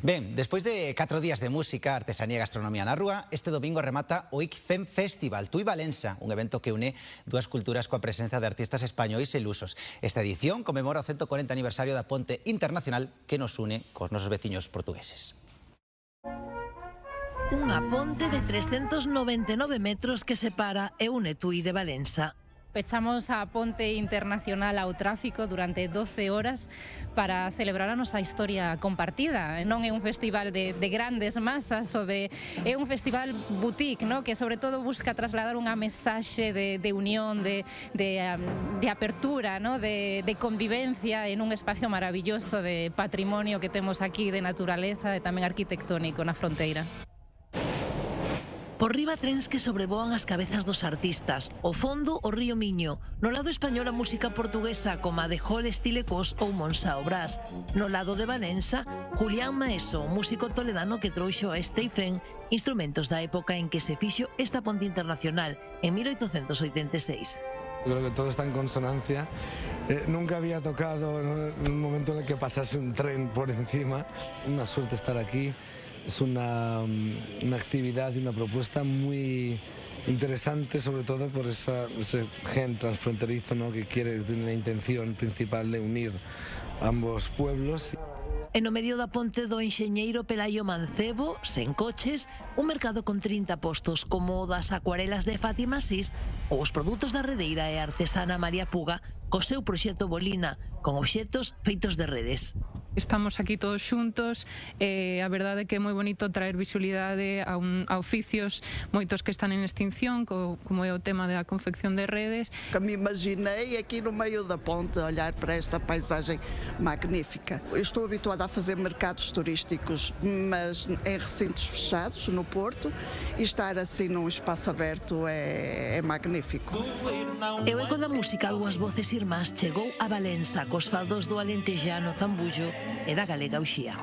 Ben, despois de 4 días de música, artesanía e gastronomía na rúa, este domingo remata o ICFEM Festival Tui Valensa, un evento que une dúas culturas coa presenza de artistas españois e lusos. Esta edición conmemora o 140 aniversario da Ponte Internacional que nos une cos nosos veciños portugueses. Unha ponte de 399 metros que separa e une Tui de Valensa. Pechamos a Ponte Internacional ao tráfico durante 12 horas para celebrar a nosa historia compartida. Non é un festival de grandes masas, é un festival boutique, no? Que sobre todo busca trasladar unha mensaxe de unión, de apertura, no? de convivencia en un espacio maravilloso de patrimonio que temos aquí, de naturaleza e tamén arquitectónico na fronteira. Por riba trens que sobrevoan as cabezas dos artistas. O fondo, o río Miño. No lado español, a música portuguesa como a de Jol Estilecós ou Monsa Brás. No lado de Valensa, Julián Maeso, un músico toledano que trouxo a este IFEM instrumentos da época en que se fixo esta ponte internacional, en 1886. Creo que todo está en consonancia. Nunca había tocado en un momento en el que pasase un tren por encima. Una suerte estar aquí. Es una actividad y una propuesta muy interesante, sobre todo por ese gen transfronterizo, ¿no? Que tiene la intención principal de unir ambos pueblos. E no medio da ponte do enxeñeiro Pelayo Mancebo, sen coches, un mercado con 30 postos como o das acuarelas de Fátima Asís ou os produtos da redeira e artesana María Puga co seu proxecto Bolina, con obxetos feitos de redes. Estamos aquí todos xuntos e a verdade é que é moi bonito traer visualidade a oficios moitos que están en extinción, como é o tema da confección de redes. Me imaginei aqui no meio da ponte a olhar para esta paisagem magnífica. Eu estou habituada a fazer mercados turísticos, mas em recintos fechados, no Porto, e estar assim num espaço aberto é magnífico. E o eco da música a dúas voces irmás chegou a Valensa cos fados do alentejano Zambullo e da galega Uxía.